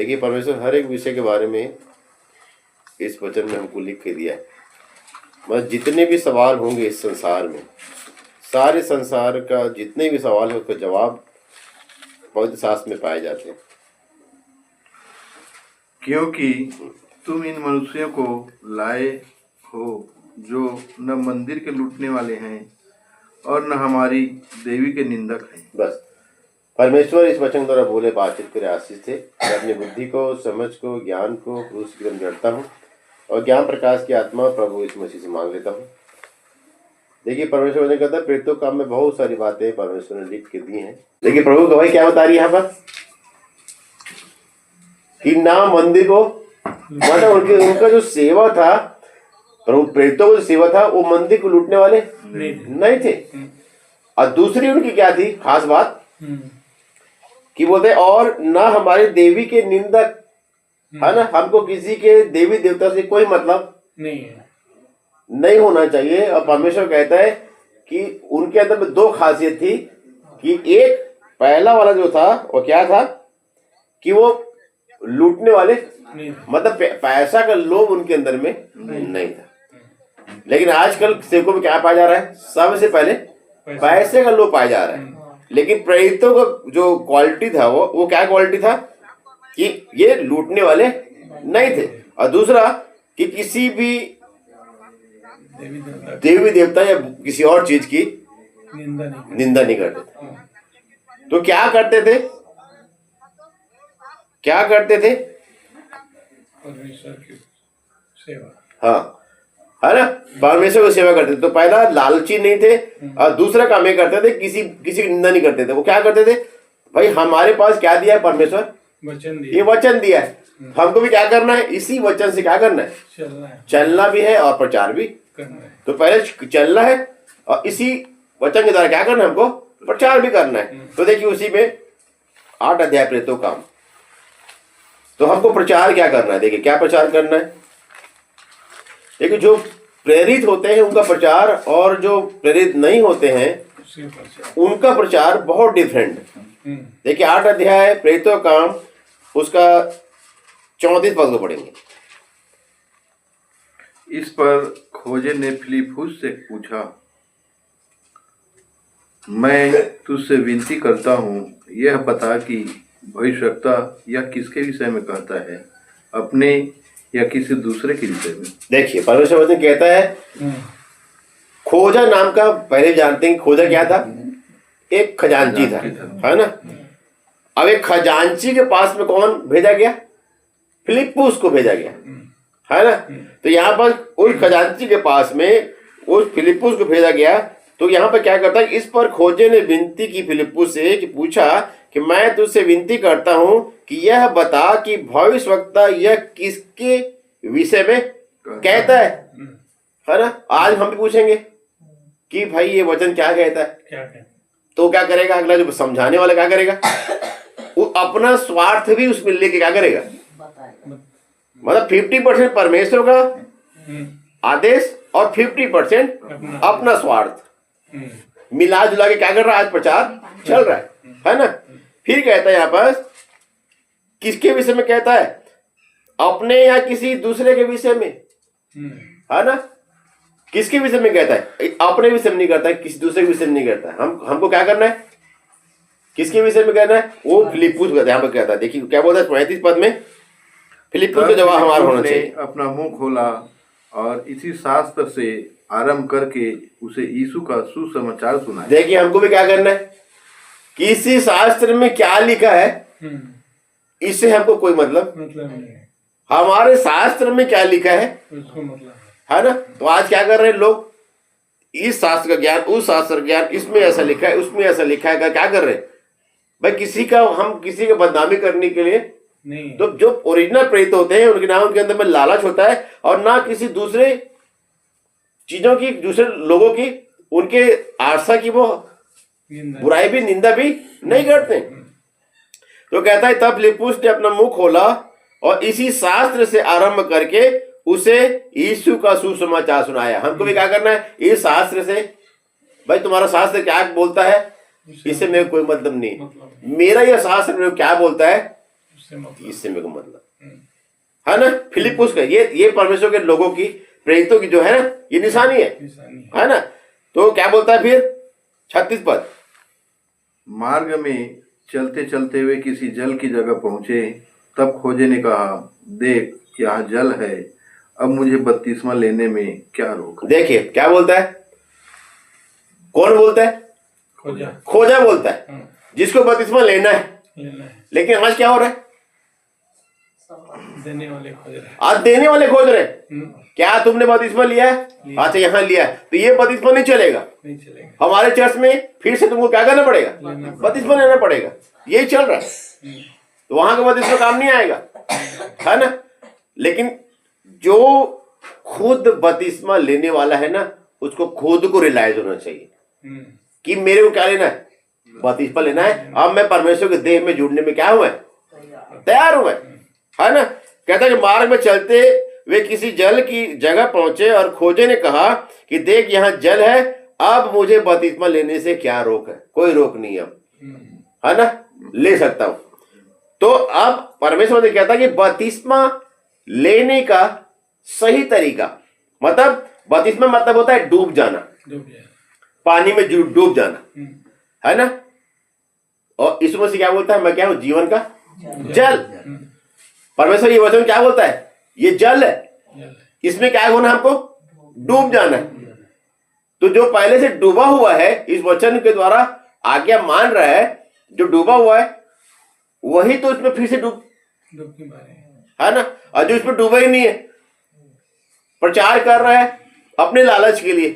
देखिए परमेश्वर हर एक विषय के बारे में इस वचन में हमको लिख के दिया है। मतलब जितने भी सवाल होंगे इस संसार में, सारे संसार का जितने भी सवाल है उसका जवाब पवित्र शास्त्र में पाए जाते हैं। क्योंकि तुम इन मनुष्यों को लाए हो जो न मंदिर के लूटने वाले हैं और न हमारी देवी के निंदक हैं। बस परमेश्वर इस वचन द्वारा बोले बातचीत करे आशीष थे। मैं अपनी बुद्धि को, समझ को, ज्ञान को क्रूस की तरफ जड़ता हूँ और ज्ञान प्रकाश की आत्मा प्रभु इस मसीह से मांग लेता हूँ। देखिए परमेश्वर ने कहता है प्रेरितों काम में बहुत सारी बातें परमेश्वर ने लिख के दी हैं। देखिए प्रभु गवाही क्या बता रही है यहाँ पर कि ना मंदिर को, मतलब उनका जो सेवा था, प्रभु प्रेरितों को जो सेवा था वो मंदिर को लूटने वाले नहीं थे। और दूसरी उनकी क्या थी खास बात कि बोलते और ना हमारी देवी के निंदक, है ना, हमको किसी के देवी देवता से कोई मतलब नहीं होना चाहिए। और परमेश्वर कहता है कि उनके अंदर में दो खासियत थी कि एक पहला वाला जो था वो क्या था कि वो लूटने वाले, मतलब पैसा का लोभ उनके अंदर में नहीं था। लेकिन आजकल सेवकों में क्या पाया जा रहा है, सबसे पहले पैसे का लोभ पाया जा रहा है। लेकिन प्रेरितों का जो क्वालिटी था वो क्या क्वालिटी था कि ये लूटने वाले नहीं थे। और दूसरा कि किसी भी देवी देवता या किसी और चीज की निंदा नहीं करते थे। तो क्या करते थे परमेश्वर की सेवा, हाँ, है ना, परमेश्वर की सेवा करते थे। तो पहला लालची नहीं थे और दूसरा काम ये करते थे किसी की निंदा नहीं करते थे। वो क्या करते थे, भाई हमारे पास क्या दिया है परमेश्वर, ये वचन दिया है, हमको भी क्या करना है, इसी वचन से क्या करना है, चलना भी है और प्रचार भी करना है। तो पहले चलना है और इसी वचन के द्वारा क्या करना है, हमको प्रचार भी करना है। तो देखिए उसी में 8 अध्याय प्रेरितों काम। तो हमको प्रचार क्या करना है, देखिए क्या प्रचार करना है। देखिए जो प्रेरित होते हैं उनका प्रचार और जो प्रेरित नहीं होते हैं उनका प्रचार बहुत डिफरेंट है। देखिए 8 अध्याय प्रेरितों काम, उसका 34 पद को पढ़ेंगे। इस पर खोजे ने फिलिप्पुस से पूछा, मैं तुझसे विनती करता हूँ यह बता कि भविष्यवक्ता यह किसके विषय में कहता है, अपने या किसी दूसरे के विषय में। देखिए परमेश्वर वचन कहता है खोजा नाम का, पहले जानते हैं खोजा क्या था, एक खजांची था, है ना। अब एक खजांची के पास में कौन भेजा गया, फिलिप्पुस को भेजा गया, है ना। तो यहाँ पर उस खजांची के पास में उस फिलिप्पुस को भेजा गया। तो यहाँ पर क्या करता है, इस पर खोजे ने विनती की फिलिप्पुस से कि पूछा कि मैं तुझसे विनती करता हूं कि यह बता कि भविष्यवक्ता यह किसके विषय में कहता है ना। आज हम भी पूछेंगे कि भाई ये वचन क्या कहता है, तो क्या करेगा अगला जो समझाने वाला, क्या करेगा, वो अपना स्वार्थ भी उसमें लेके क्या करेगा, मतलब 50% परमेश्वर का आदेश और 50% अपना स्वार्थ मिला जुला के क्या कर रहा है, आज प्रचार चल रहा है ना। फिर कहता है यहाँ पर किसके विषय में कहता है, अपने या किसी दूसरे के विषय में, है ना। किसके विषय में कहता है, अपने विषय में नहीं करता है, किसी दूसरे के विषय में नहीं करता है। हमको क्या करना है, किसके विषय में कहना है, वो फिलिप्पुस का यहाँ पर कहता है। देखिए क्या बोलता है 35 पद में, फिलिप्पुस का जवाब हमारा होना चाहिए। अपना मुंह खोला और इसी शास्त्र से आरंभ करके उसे यीशु का सुसमाचार सुनाया। देखिए हमको भी क्या करना है, किसी शास्त्र में क्या लिखा है इससे हमको कोई मतलब नहीं है, हमारे शास्त्र में क्या लिखा है उसको मतलब है ना। तो आज क्या कर रहे हैं लोग, इस शास्त्र का ज्ञान, उस शास्त्र का ज्ञान, इसमें ऐसा लिखा है, उसमें ऐसा लिखा है, क्या कर रहे हैं भाई, हम किसी का बदनामी करने के लिए नहीं। तो जो ओरिजिनल प्रेरित होते हैं उनके नाम, उनके अंदर में लालच होता है और ना किसी दूसरे चीजों की, दूसरे लोगों की, उनके आशा की वो बुराई भी, निंदा भी नहीं करते। तो कहता है तब फिलिप्पुस ने अपना मुंह खोला और इसी शास्त्र से आरंभ करके उसे यीशु का सुसमाचार सुनाया। हमको भी क्या करना है, इस शास्त्र से, भाई तुम्हारा शास्त्र क्या बोलता है इससे मेरे कोई मतलब नहीं, मेरा यह शास्त्र मेरे क्या बोलता है से मतलब इससे मेरे को मतलब है ना। फिलिपुस का ये परमेश्वर के लोगों की, प्रेरितों की जो है ना, ये निशानी निशानी है ना। तो क्या बोलता है फिर 36 पद, मार्ग में चलते चलते वे किसी जल की जगह पहुंचे, तब खोजे ने कहा, देख यहाँ जल है, अब मुझे बपतिस्मा लेने में क्या रोक है? देखिए क्या बोलता है, कौन बोलता है? खोजा खोजा बोलता है, जिसको बपतिस्मा लेना है। लेना है, लेकिन आज क्या हो रहा है? देने वाले खोज रहे हैं। आज देने वाले खोज रहे हैं। क्या तुमने बपतिस्मा लिया है? अच्छा यहाँ लिया है, तो ये बपतिस्मा नहीं चलेगा। नहीं चलेगा, हमारे चर्च में फिर से तुमको क्या करना पड़ेगा? बपतिस्मा लेना पड़ेगा। यही चल रहा है, तो वहां का बपतिस्मा काम नहीं आएगा, है ना। लेकिन जो खुद बपतिस्मा लेने वाला है ना, उसको खुद को रियलाइज होना चाहिए कि मेरे को क्या लेना है, बपतिस्मा लेना है। अब मैं परमेश्वर के देह में जुड़ने में क्या हुआ है, तैयार हुआ है ना। कहता है कि मार्ग में चलते वे किसी जल की जगह पहुंचे और खोजे ने कहा कि देख यहाँ जल है, अब मुझे बपतिस्मा लेने से क्या रोक है? कोई रोक नहीं है, है ना, ले सकता हूं। तो अब परमेश्वर ने कहता कि बपतिस्मा लेने का सही तरीका, मतलब बपतिस्मा मतलब होता है डूब जाना, डूब जाए, पानी में डूब जाना, है ना। और यीशु मसीह क्या बोलता है, मैं क्या हूं? जीवन का जल। परमेश्वर ये वचन क्या बोलता है? ये जल है, इसमें क्या होना, हमको डूब जाना है। तो जो पहले से डूबा हुआ है, इस वचन के द्वारा आज्ञा मान रहा है, जो डूबा हुआ है वही तो इसमें फिर से डूबकी मारे, है ना। और जो इसमें डूबा ही नहीं है, प्रचार कर रहा है अपने लालच के लिए,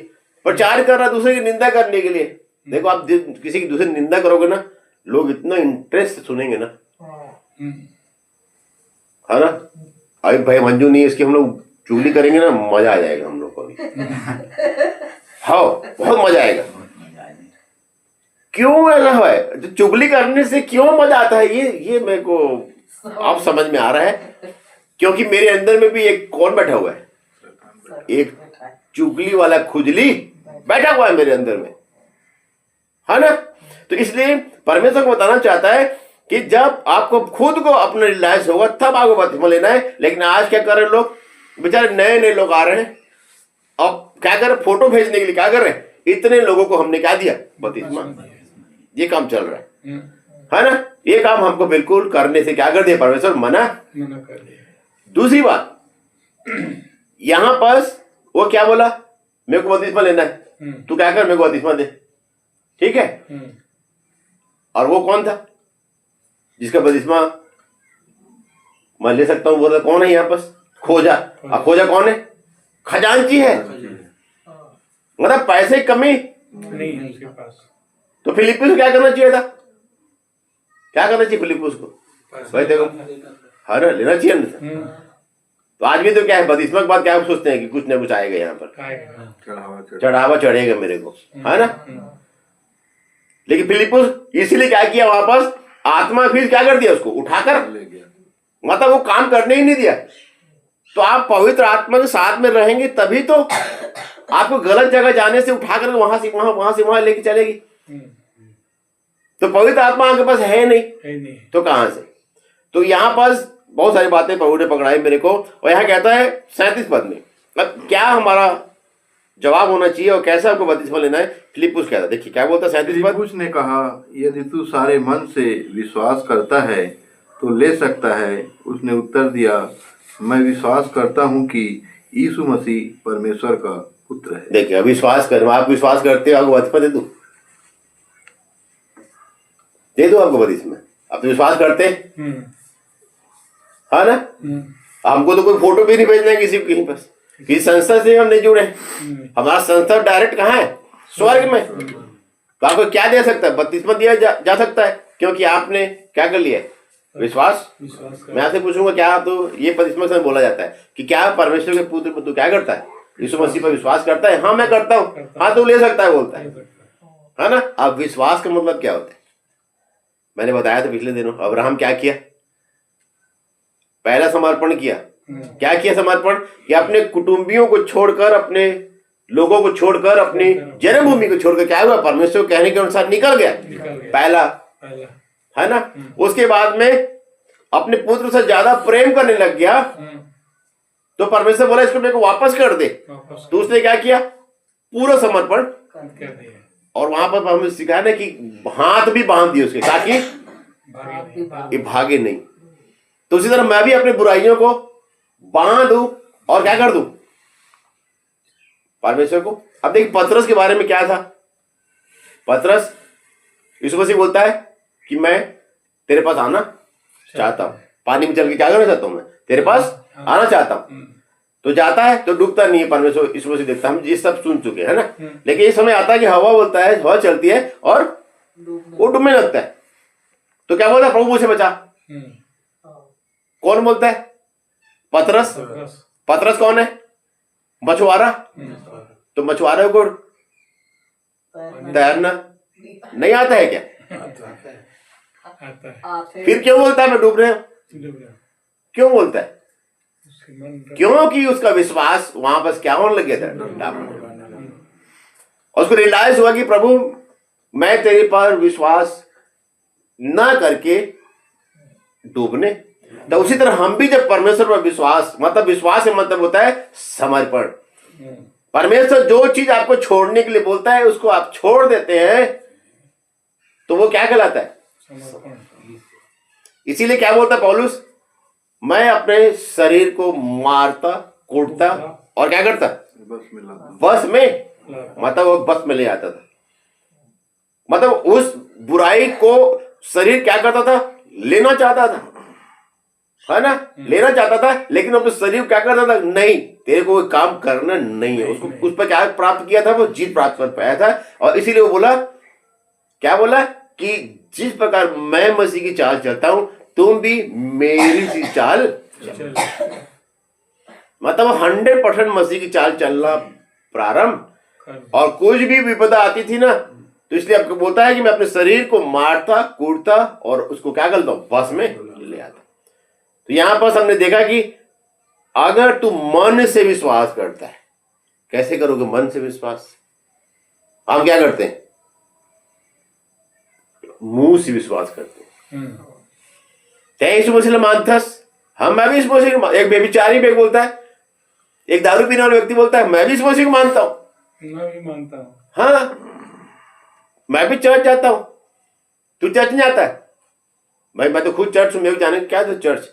प्रचार कर रहा है दूसरे की निंदा करने के लिए। देखो आप किसी की दूसरी निंदा करोगे ना, लोग इतना इंटरेस्ट से सुनेंगे ना, है ना। अभी भाई मंजू नहीं है, इसकी हम लोग चुगली करेंगे ना, मजा आ जाएगा हम लोग को भी। हाँ, बहुत मजा आएगा। क्यों ऐसा है? जो चुगली करने से क्यों मजा आता है, ये मेरे को अब समझ में आ रहा है। क्योंकि मेरे अंदर में भी एक कौन बैठा हुआ है, एक चुगली वाला खुजली बैठा हुआ है मेरे अंदर में, है ना। तो इसलिए परमेश्वर को बताना चाहता है कि जब आपको खुद को अपना रियलाइज होगा, तब आपको बपतिस्मा लेना है। लेकिन आज क्या कर रहे हैं लोग, बेचारे नए नए लोग आ रहे हैं, अब क्या कर रहे, फोटो भेजने के लिए क्या कर रहे हैं, इतने लोगों को हमने क्या दिया, बपतिस्मा। ये काम चल रहा है ना। ये काम हमको बिल्कुल करने से क्या कर दिया, परमेश्वर मना कर दिया। दूसरी बात, यहां पर वो क्या बोला, मेरे को बपतिस्मा लेना है, तू क्या कर, मेरे को बपतिस्मा दे, ठीक है। और वो कौन था जिसका बपतिस्मा मैं ले सकता हूं? बोला कौन है यहाँ पर? खोजा। अब खोजा कौन है? खजांची है, मतलब पैसे की कमी नहीं है उसके पास। तो फिलिप्पुस को क्या करना चाहिए था? क्या करना चाहिए फिलिप्पुस को? भाई देखो, हाँ लेना चाहिए ना। तो आज भी तो क्या है, बपतिस्मा के बाद क्या सोचते हैं कि कुछ ना कुछ आएगा यहाँ पर, चढ़ावा चढ़ेगा मेरे को, है ना। लेकिन फिलिप्पुस इसीलिए क्या किया, वापस आत्मा फिर क्या कर दिया, उसको उठाकर ले गया, मतलब वो काम करने ही नहीं दिया। तो आप पवित्र आत्मा के साथ में रहेंगे तभी तो आपको गलत जगह जाने से उठाकर वहां से वहां लेके चलेगी। तो पवित्र आत्मा आपके पास है नहीं, तो कहां से? तो यहाँ पर बहुत सारी बातें प्रभु ने पकड़ाई मेरे को। और यहाँ कहता है 37 पद में, अब क्या हमारा जवाब होना चाहिए और कैसे आपको बपतिस्मा लेना है। फिलिप्पुस कहता, देखिए क्या बोलता है 37 पद। फिलिप्पुस ने कहा, यदि तू सारे मन से विश्वास करता है तो ले सकता है। उसने उत्तर दिया, मैं विश्वास करता हूँ कि यीशु मसीह परमेश्वर का पुत्र है। देखिए विश्वास कर, आप विश्वास करते हो, आपको बपतिस्मा दे दो आपको बपतिस्मा। आप तो विश्वास करते हैं, है ना। हमको तो कोई फोटो भी नहीं भेजना है किसी को, कहीं पास किसी संस्था से हम नहीं जुड़े। हमारा संस्था डायरेक्ट कहाँ है, स्वर्ग में। तो आपको क्या दे सकता है, बपतिस्मा दिया जा सकता है, क्योंकि आपने क्या कर लिया, विश्वास। मैं आपसे पूछूंगा, क्या तो ये बपतिस्मा से बोला जाता है कि क्या परमेश्वर के पुत्र पर तू क्या करता है, यीशु मसीह पर विश्वास करता है? हाँ मैं करता हूँ। हाँ तो ले सकता है, बोलता है ना। अब विश्वास का मतलब क्या होता है, मैंने बताया था पिछले दिनों। अब्राहम क्या किया, पहला समर्पण किया। क्या किया समर्पण? कि अपने कुटुंबियों को छोड़कर, अपने लोगों को छोड़कर, अपनी जन्मभूमि को छोड़कर क्या हुआ, परमेश्वर के कहने के अनुसार निकल गया। पहला, है ना। उसके बाद में अपने पुत्र से ज्यादा प्रेम करने लग गया, तो परमेश्वर बोला इसको मेरे को वापस कर दे। वापस तो उसने क्या किया? पूरा समर्पण। कर दिया, और वहां पर हमें सिखाया ना कि हाथ भी बांध दिए उसके, ताकि भागे नहीं। ये भागे नहीं। तो उसी तरह मैं भी अपनी बुराइयों को बांध दूं और क्या कर दूं? परमेश्वर को। अब देखिए पतरस के बारे में क्या था। पतरस यीशु मसीह बोलता है कि मैं तेरे पास आना चाहता हूं, पानी में चल के क्या करना चाहता हूं, मैं तेरे पास आना चाहता हूं। तो जाता है तो डूबता नहीं है, परमेश्वर यीशु मसीह देखता है। हम ये सब सुन चुके हैं ना। लेकिन इस समय आता है कि हवा बोलता है, हवा चलती है और वो डूबने लगता है। तो क्या बोलता है? प्रभु मुझे बचा। कौन बोलता है? पतरस। पतरस कौन है? मछुआरा। तो मछुआरे को तैरना नहीं आता है क्या? आता है, फिर क्यों बोलता है मैं डूब रहा हूं? डूब रहा। क्यों बोलता है? उसके मन का- क्योंकि उसका विश्वास वहां पर क्या होने लग गया था, और उसको रियलाइज हुआ कि प्रभु मैं तेरे पर विश्वास ना करके डूबने। तो उसी तरह हम भी जब परमेश्वर पर विश्वास, मतलब विश्वास से मतलब होता है समर्पण। परमेश्वर जो चीज आपको छोड़ने के लिए बोलता है उसको आप छोड़ देते हैं, तो वो क्या कहलाता है? समर्पण। इसीलिए क्या बोलता है पौलुस? मैं अपने शरीर को मारता, कूटता और क्या करता? बस मिला। बस में, मतलब वो बस में ले आता था। मतलब उस बुराई को शरीर क्या करता था? लेना चाहता था, है ना? लेना चाहता था, लेकिन अपने शरीर क्या करता था? नहीं, तेरे को कोई काम करना नहीं है। उसको उस पर क्या प्राप्त किया था? वो जीत प्राप्त कर पाया था। और इसीलिए वो बोला, क्या बोला? कि जिस प्रकार मैं मसीह की चाल चलता हूं तुम भी मेरी सी चाल। मतलब 100% मसीह की चाल चलना प्रारंभ। और कुछ भी विपदा आती थी ना, तो इसलिए आपको बोलता है कि मैं अपने शरीर को मारता, कूटता और उसको क्या करता हूं? बस में ले आता। तो यहां पर हमने देखा कि अगर तू मन से विश्वास करता है, कैसे करोगे मन से विश्वास? हम क्या करते हैं? मुंह से विश्वास करते हैं। चाहे यीशु मसीह मानथस, मैं भी यीशु मसीह को। एक बेविचारी भी बोलता है, एक दारू पीने वाला व्यक्ति बोलता है मैं भी यीशु मसीह को मानता हूं। मैं भी मानता हूँ। हाँ, मैं भी चर्च जाता हूं। तू चर्च नहीं जाता है? भाई मैं तो खुद चर्च हूं, मेरे को जाने का क्या है? तो चर्च।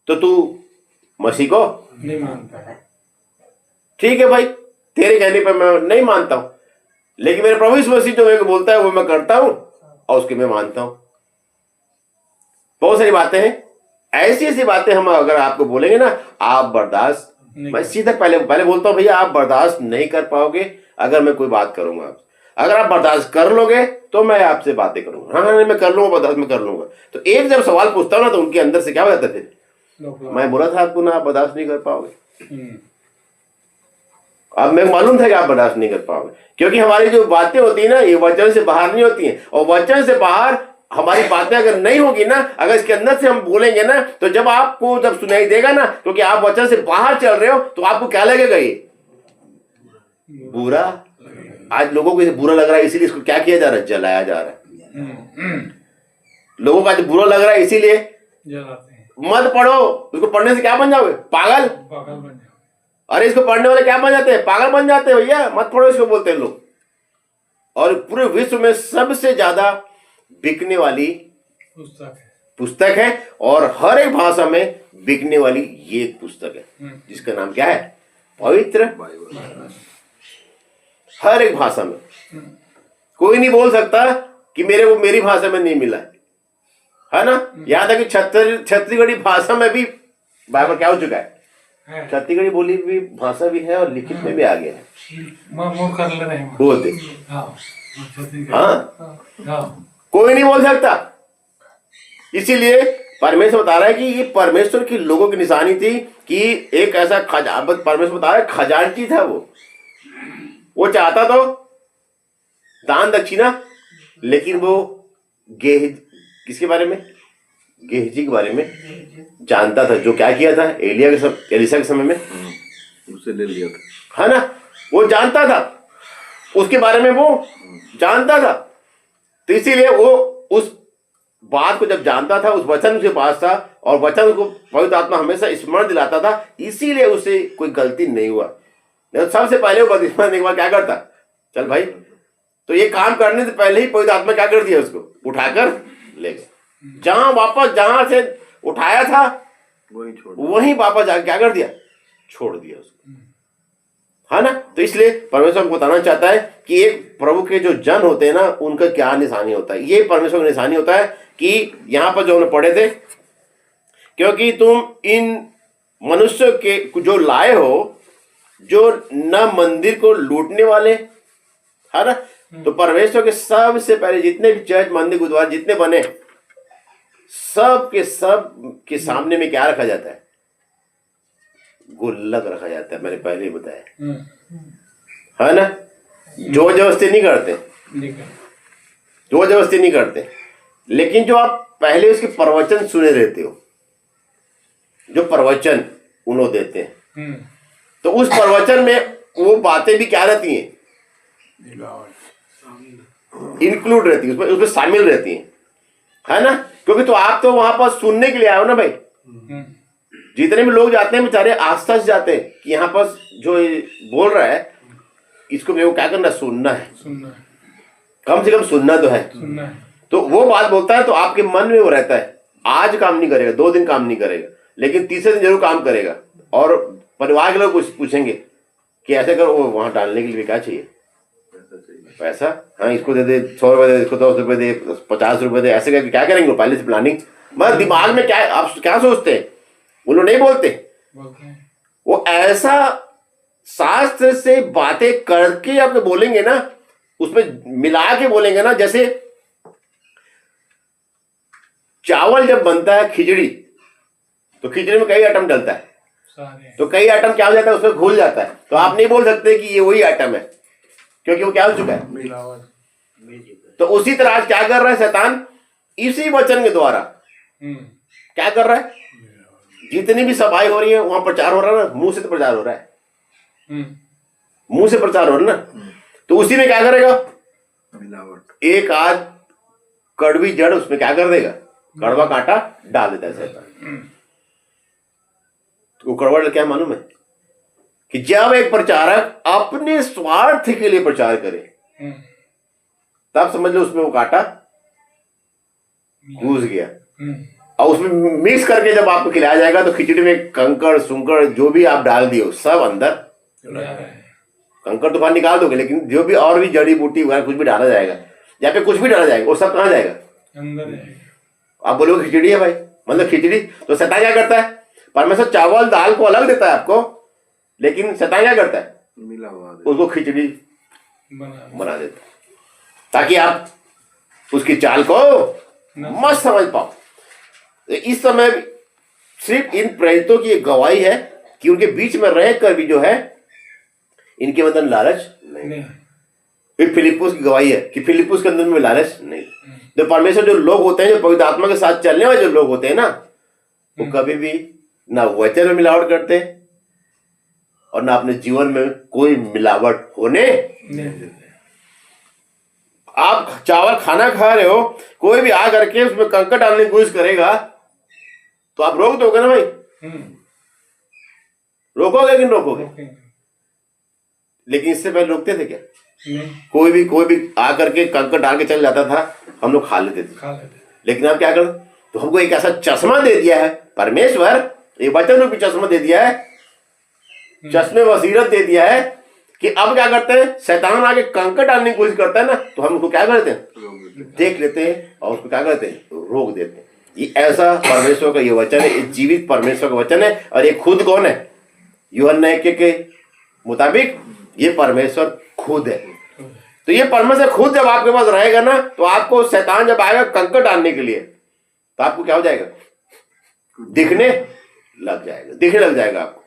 तो तू मसीह को नहीं मानता। ठीक है भाई, तेरे कहने पर मैं नहीं मानता हूं, लेकिन मेरे प्रभु यीशु मसीह जो मेरे को बोलता है वो मैं करता हूं और उसके मैं मानता हूं। बहुत सारी बातें हैं, ऐसी ऐसी बातें हम अगर आपको बोलेंगे ना, आप बर्दाश्त, मैं सीधा पहले बोलता हूं भैया, आप बर्दाश्त नहीं कर पाओगे अगर मैं कोई बात करूंगा आपसे। अगर आप बर्दाश्त कर लोगे तो मैं आपसे बातें करूंगा। हाँ नहीं, मैं कर लूंगा बर्दाश्त, मैं कर लूंगा। तो एक जब सवाल पूछता हूं ना, तो उनके अंदर से क्या हो जाता है? मैं बोला था आपको ना, आप बर्दाश्त नहीं कर पाओगे। अब मैं मालूम था कि आप बर्दाश्त नहीं कर पाओगे, क्योंकि हमारी जो बातें होती है ना, ये वचन से बाहर नहीं होती हैं। और वचन से बाहर हमारी बातें अगर नहीं होगी ना, अगर इसके अंदर से हम बोलेंगे ना, तो जब आपको जब सुनाई देगा ना, क्योंकि आप वचन से बाहर चल रहे हो, तो आपको क्या लगेगा? ये बुरा। आज लोगों को इसे बुरा लग रहा है, इसीलिए इसको क्या किया जा रहा है? जलाया जा रहा है। लोगों को आज बुरा लग रहा है, इसीलिए जलाते हैं। मत पढ़ो। उसको पढ़ने से क्या बन जाओगे? पागल। पागल बन जाओ। अरे इसको पढ़ने वाले क्या बन जाते हैं? पागल बन जाते हैं भैया। मत पढ़ो इसको, बोलते हैं लोग। और पूरे विश्व में सबसे ज्यादा बिकने वाली पुस्तक है, और हर एक भाषा में बिकने वाली ये एक पुस्तक है, जिसका नाम क्या है? पवित्र बाइबल। हर एक भाषा में। कोई नहीं बोल सकता कि मेरे को मेरी भाषा में नहीं मिला है ना? यहां तक कि छत्तीसगढ़ी भाषा में भी बाइबल क्या हो चुका है? छत्तीसगढ़ी बोली भी भाषा भी है और लिखित में भी आ गया है। कर ले रहे हैं बोलते। हाँ, कोई नहीं बोल सकता। इसीलिए परमेश्वर बता रहा है कि ये परमेश्वर की लोगों की निशानी थी कि एक ऐसा परमेश्वर बता रहा है खजांची था वो चाहता तो दान दक्षिणा, लेकिन वो किसके बारे में? गेहजी के बारे में जानता था, जो क्या किया था एलिशा के समय में उससे ले लिया था, है ना? वो जानता था, उसके बारे में वो जानता था। तो इसीलिए वो उस बात को जब जानता था, उस वचन उसके पास था और वचन को पवित्र आत्मा हमेशा स्मरण दिलाता था, इसीलिए उसे कोई गलती नहीं हुआ। नहीं तो सबसे पहले वो बदीमान एक बार क्या करता, चल भाई, तो ये काम करने से पहले ही पवित्र आत्मा क्या कर दिया, उसको उठाकर ले गया। जहां से उठाया था वहीं वापस जाकर क्या कर दिया, छोड़ दिया उसको, है ना। तो इसलिए परमेश्वर हमको बताना चाहता है कि एक प्रभु के जो जन होते हैं ना, उनका क्या निशानी होता है। ये परमेश्वर का निशानी होता है कि यहां पर जो हमने पढ़े थे, क्योंकि तुम इन मनुष्यों के जो लाए हो, जो न मंदिर को लूटने वाले, है ना। तो परमेश्वर के सबसे पहले जितने भी चर्च, मंदिर, गुरुद्वारा जितने बने, सब के सामने में क्या रखा जाता है, गुल्लक रखा जाता है। मैंने पहले ही बताया, है ना। जोर जबरदस्ती नहीं करते, जोर जबरदस्ती नहीं करते, लेकिन जो आप पहले उसके प्रवचन सुने रहते हो, जो प्रवचन उन्होंने देते हैं, तो उस प्रवचन में वो बातें भी क्या रहती हैं, इंक्लूड रहती है, उसमें शामिल रहती हैं, है ना। क्योंकि तो आप तो वहां पर सुनने के लिए आए हो ना भाई। जितने भी लोग जाते हैं बेचारे आस्था से जाते हैं कि यहाँ पर जो बोल रहा है इसको मेरे को क्या करना, सुनना है, कम से कम सुनना तो है। तो वो बात बोलता है तो आपके मन में वो रहता है। आज काम नहीं करेगा, 2 दिन काम नहीं करेगा, लेकिन तीसरे दिन जरूर काम करेगा। और परिवार के लोग कुछ पूछेंगे कि ऐसे करो, वो वहां डालने के लिए क्या चाहिए, पैसा, हाँ इसको दे दे 100 रुपए दे, इसको 10 रुपए दे, 50 रुपए दे, ऐसे करके क्या करेंगे पहले से प्लानिंग। मतलब दिमाग में क्या, आप क्या सोचते हैं, वो लोग नहीं बोलते, वो ऐसा शास्त्र से बातें करके आपको बोलेंगे ना, उसमें मिला के बोलेंगे ना। जैसे चावल जब बनता है खिचड़ी, तो खिचड़ी में कई आइटम डलता है, तो कई आइटम क्या हो जाता है, उसमें घुल जाता है। तो आप नहीं बोल सकते कि ये वही आइटम है, क्योंकि वो क्या हो चुका है। तो उसी तरह आज क्या कर रहा है शैतान, इसी वचन के द्वारा क्या कर रहा है, जितनी भी सभाएं हो रही है वहां प्रचार हो रहा है ना, मुंह से तो प्रचार हो रहा है, मुंह से प्रचार हो रहा है ना। तो उसी में क्या करेगा, एक आध कड़वी जड़ उसमें क्या कर देगा, कड़वा कांटा डाल देता है शैतान। तो कड़वा क्या मालूम है कि जब एक प्रचारक अपने स्वार्थ के लिए प्रचार करे, तब समझ लो उसमें वो कांटा घुस गया। और उसमें मिक्स करके जब आपको खिलाया जाएगा तो खिचड़ी में कंकड़ सुंकड़ जो भी आप डाल दियो सब अंदर, कंकड़ तो बाहर निकाल दोगे, लेकिन जो भी और भी जड़ी बूटी वगैरह कुछ भी डाला जाएगा, या पे कुछ भी डाला जाएगा, वो सब कहाँ जाएगा, अंदर। आप बोलोगे खिचड़ी है भाई, मतलब खिचड़ी। तो शैतान क्या करता है, परमेश्वर चावल दाल को अलग देता है आपको, लेकिन शैतान क्या करता है, उसको खिचड़ी बना देता है, ताकि आप उसकी चाल को मत समझ पाओ। इस समय सिर्फ इन प्रेरितों की एक गवाही है कि उनके बीच में रहकर भी जो है इनके अंदर लालच नहीं। फिर फिलिप्पुस की गवाही है कि फिलिप्पुस के अंदर में लालच नहीं। जो परमेश्वर जो लोग होते हैं, जो पवित्र आत्मा के साथ चलने वाले जो लोग होते हैं ना, वो कभी भी ना वचन में मिलावट करते और ना अपने जीवन में कोई मिलावट होने नहीं देते। आप चावल खाना खा रहे हो, कोई भी आ करके उसमें कंकड़ डालने की कोशिश करेगा तो आप रोक दोगे ना भाई, रोकोगे कि रोकोगे? लेकिन इससे पहले रोकते थे क्या? कोई भी आकर के कंकड़ डाल के चल जाता था, हम लोग खा लेते थे। लेकिन अब क्या करें, तो हमको एक ऐसा चश्मा दे दिया है परमेश्वर, एक वचन रूपी चश्मा दे दिया है, चश्मे बसीरत दे दिया है कि अब क्या करते हैं, शैतान आके कंकड़ डालने की कोशिश करता है ना, तो हम उसको क्या करते हैं, देख लेते हैं और उसको क्या करते हैं, रोक देते हैं। ये ऐसा परमेश्वर का ये वचन है, ये जीवित परमेश्वर का वचन है। और ये खुद कौन है, यूहन्ना के मुताबिक ये परमेश्वर खुद है। तो ये परमेश्वर खुद जब आपके पास रहेगा ना, तो आपको शैतान जब आएगा कंकड़ डालने के लिए, तो आपको क्या हो जाएगा, दिखने लग जाएगा आपको।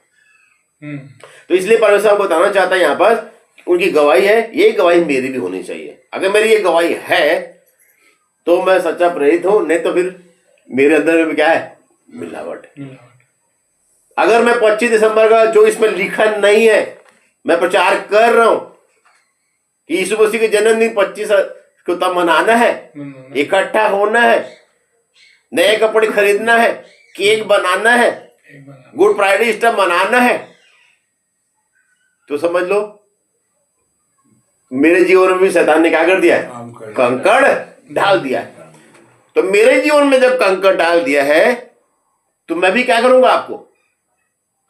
तो इसलिए परमेश्वर आपको बताना चाहता है यहाँ पर, उनकी गवाही है, ये गवाही मेरी भी होनी चाहिए। अगर मेरी ये गवाही है तो मैं सच्चा प्रेरित हूं, नहीं तो फिर मेरे अंदर में क्या है, मिलावट है। अगर मैं 25 दिसंबर का जो इसमें लिखा नहीं है, मैं प्रचार कर रहा हूं कि यीशु मसीह के जन्मदिन 25 को तब मनाना है, इकट्ठा होना है, नए कपड़े खरीदना है, केक बनाना है, एक बना। गुड फ्राइडे ईस्टर मनाना है, तो समझ लो मेरे जीवन में भी शैतान ने क्या कर दिया है? कंकड़ डाल दिया है। तो मेरे जीवन में जब कंकड़ डाल दिया है तो मैं भी क्या करूंगा? आपको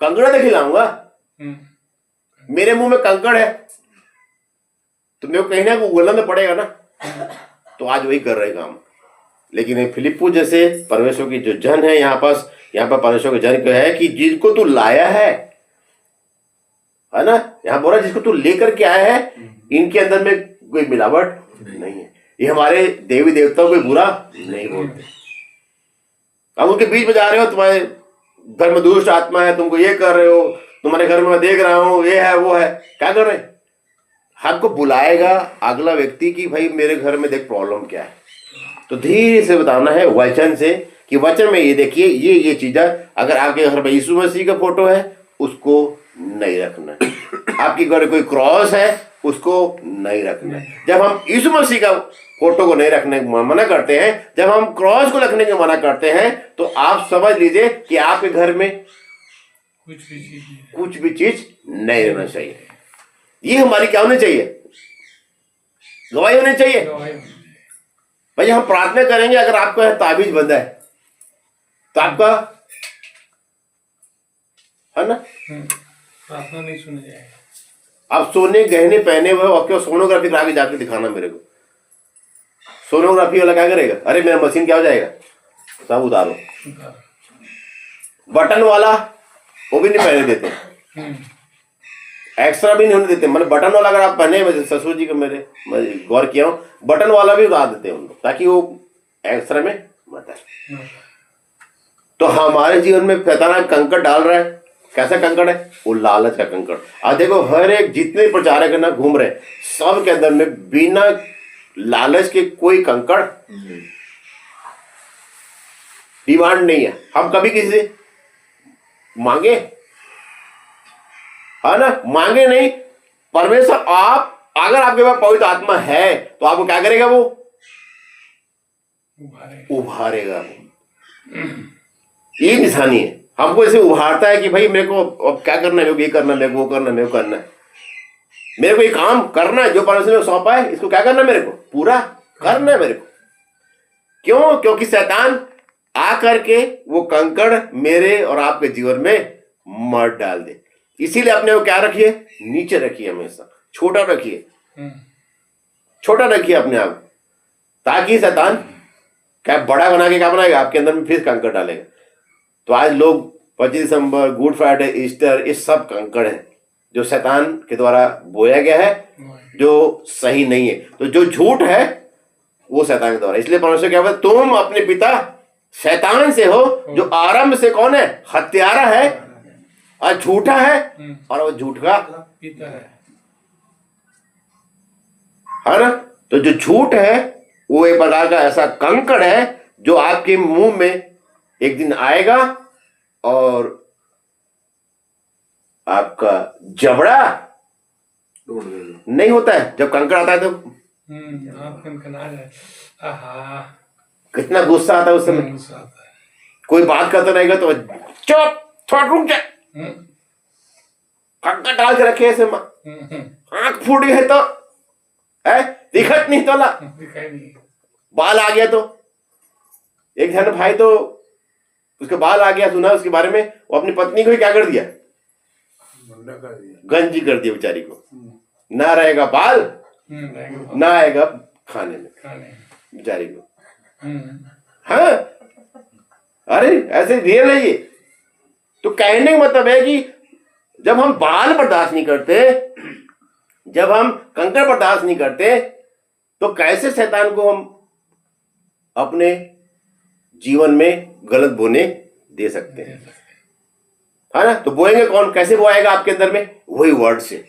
कंकड़ तो खिलाऊंगा। मेरे मुंह में कंकड़ है तो मेरे को कहीं ना उगलना तो पड़ेगा ना। तो आज वही कर रहे काम। लेकिन फिलिप्पो जैसे परमेश्वर की जो जन है यहाँ पर परमेश्वर के जन को है कि जिसको तू लाया है ना, यहाँ बोला जिसको तू लेकर के आया है, इनके अंदर में कोई मिलावट नहीं है, ये हमारे देवी देवताओं को बुरा नहीं बोलते। अब उनके बीच में जा रहे हो, तुम्हारे घर में दुष्ट आत्मा है, तुमको ये कर रहे हो, तुम्हारे घर में मैं देख रहा हूं ये है वो है, क्या कर रहे हैं? हमको बुलाएगा अगला व्यक्ति कि भाई मेरे घर में देख प्रॉब्लम क्या है, तो धीरे से बताना है वचन से कि वचन में ये देखिए ये चीज है। अगर आपके घर में यीशु मसीह का फोटो है उसको नहीं रखना है, आपके घर कोई क्रॉस है उसको नहीं रखना है। जब हम यीशु मसीह का फोटो को नहीं रखने को मना करते हैं, जब हम क्रॉस को रखने को मना करते हैं, तो आप समझ लीजिए कि आपके घर में कुछ भी चीज नहीं रहना चाहिए। ये हमारी क्या होनी चाहिए? गवाही होनी चाहिए। भाई हम प्रार्थना करेंगे, अगर आपका ताबीज बंधा है तो आपका है ना, प्रार्थना नहीं सुनी जाएगी। आप सोने गहने पहने हुए और क्यों सोनोग्राफी करा के जाकर दिखाना मेरे को। सोनोग्राफी वाला क्या करेगा? अरे मेरा मशीन क्या हो जाएगा, सब उतारो। बटन वाला वो भी नहीं पहने देते, एक्स्ट्रा भी नहीं होने देते। मतलब बटन वाला अगर आप पहने, ससुर जी को मैं गौर किया हूँ, बटन वाला भी उतार देते हैं उन लोग, ताकि वो एक्स्ट्रा में मत आए। तो हमारे जीवन में शैतान कंकड़ डाल रहा है। कैसा कंकड़ है? वो लालच का कंकड़। आज देखो हर एक जितने प्रचारक ना घूम रहे, सब के अंदर में बिना लालच के कोई कंकड़ डिमांड नहीं है। हम कभी किसी से मांगे है ना? मांगे नहीं। परमेश्वर आप अगर आपके पास पवित्र आत्मा है तो आपको क्या करेगा? वो उभारेगा। ये निशानी है, हमको ऐसे उभारता है कि भाई मेरे को अब क्या करना है, मेरे को ये करना है, मेरे को वो करना है, मेरे को करना है, मेरे को ये काम करना है जो परमेश्वर ने सौंपा है, इसको क्या करना है? मेरे को पूरा करना है मेरे को। क्यों? क्योंकि शैतान आकर के वो कंकड़ मेरे और आपके जीवन में मत डाल दे। इसीलिए अपने को क्या रखिए? नीचे रखिए, हमेशा छोटा रखिए, छोटा रखिए अपने आप, ताकि शैतान क्या बड़ा बना के क्या बनाएगा? आपके अंदर में फिर कंकड़ डालेगा। तो आज लोग 25 दिसंबर, गुड फ्राइडे, ईस्टर, ये सब कंकड़ है जो शैतान के द्वारा बोया गया है, जो सही नहीं है। तो जो झूठ है वो शैतान के द्वारा। इसलिए परमेश्वर क्या बोलता है? तुम अपने पिता शैतान से हो, जो आरंभ से कौन है? हत्यारा है और झूठा है, और वो झूठ का पिता है ना। तो जो झूठ है वो एक प्रकार का ऐसा कंकड़ है जो आपके मुंह में एक दिन आएगा और आपका जबड़ा नहीं होता है। जब कंकड़ आता है तो कितना गुस्सा आता है उस समय। कोई बात करता रहेगा तो चुप, थोड़ा रुक जा, कंकड़ डाल के रखे ऐसे, आंख फूट गई तो है, दिखत नहीं तो ला, बाल आ गया तो एक जन भाई तो उसके बाल आ गया, सुना उसके बारे में, वो अपनी पत्नी को ही क्या कर दिया? गंजी कर दिया बेचारी को। ना रहेगा बाल, ना आएगा खाने में बेचारी को। हाँ, अरे ऐसे रियल है ये। तो कहने का मतलब है कि जब हम बाल बर्दाश्त नहीं करते, जब हम कंकड़ बर्दाश्त नहीं करते, तो कैसे शैतान को हम अपने जीवन में गलत बोने दे सकते हैं, है ना। तो बोएंगे कौन? कैसे बोएगा आपके अंदर में? वही वर्ड से।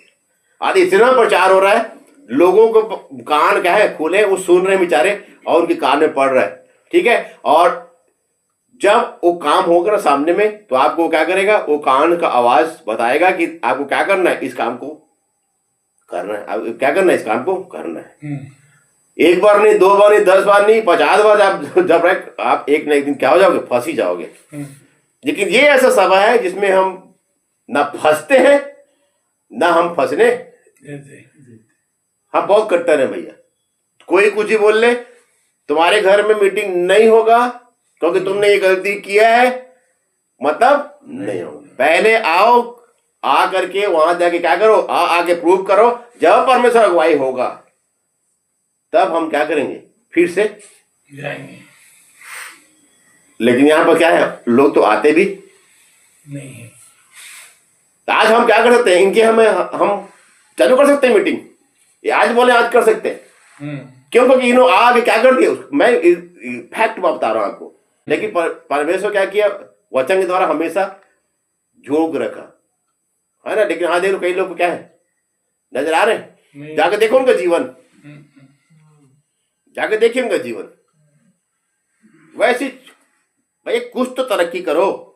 आज इतना प्रचार हो रहा है, लोगों को कान क्या है खुले, वो सुन रहे हैं बेचारे और उनके कान में पड़ रहा है, ठीक है। और जब वो काम होगा ना सामने में, तो आपको क्या करेगा? वो कान का आवाज बताएगा कि आपको क्या करना है, इस काम को करना है, क्या करना है, इस काम को करना है। एक बार नहीं, 2 बार नहीं, 10 बार नहीं, 50 बार आप जब आप एक न एक दिन क्या हो जाओगे, फंस ही जाओगे। लेकिन ये ऐसा सभा है जिसमें हम ना फंसते हैं ना हम फंसने, हम बहुत कट्टर हैं भैया। कोई कुछ ही बोल ले, तुम्हारे घर में मीटिंग नहीं होगा क्योंकि तुमने ये गलती किया है, मतलब नहीं होगा। पहले आओ, आ करके वहां जाके क्या करो, आके प्रूव करो। जब परमेश्वर अगुवाई होगा तब हम क्या करेंगे, फिर से जाएंगे। लेकिन यहाँ पर क्या है, लोग तो आते भी नहीं है। तो आज हम क्या कर सकते हैं, इनके हम चालू कर सकते हैं मीटिंग। ये आज बोले आज कर सकते हैं, क्यों? क्योंकि इन्होंने आगे क्या कर दिया, मैं फैक्ट बता रहा हूं आपको। लेकिन परमेश्वर क्या किया, वचन के द्वारा हमेशा जोग रखा है ना। लेकिन आज देखो कई लोग को क्या है, नजर आ रहे हैं, जाकर देखो उनका जीवन, जाकर देखिए उनका जीवन। वैसे भाई कुछ तो तरक्की करो।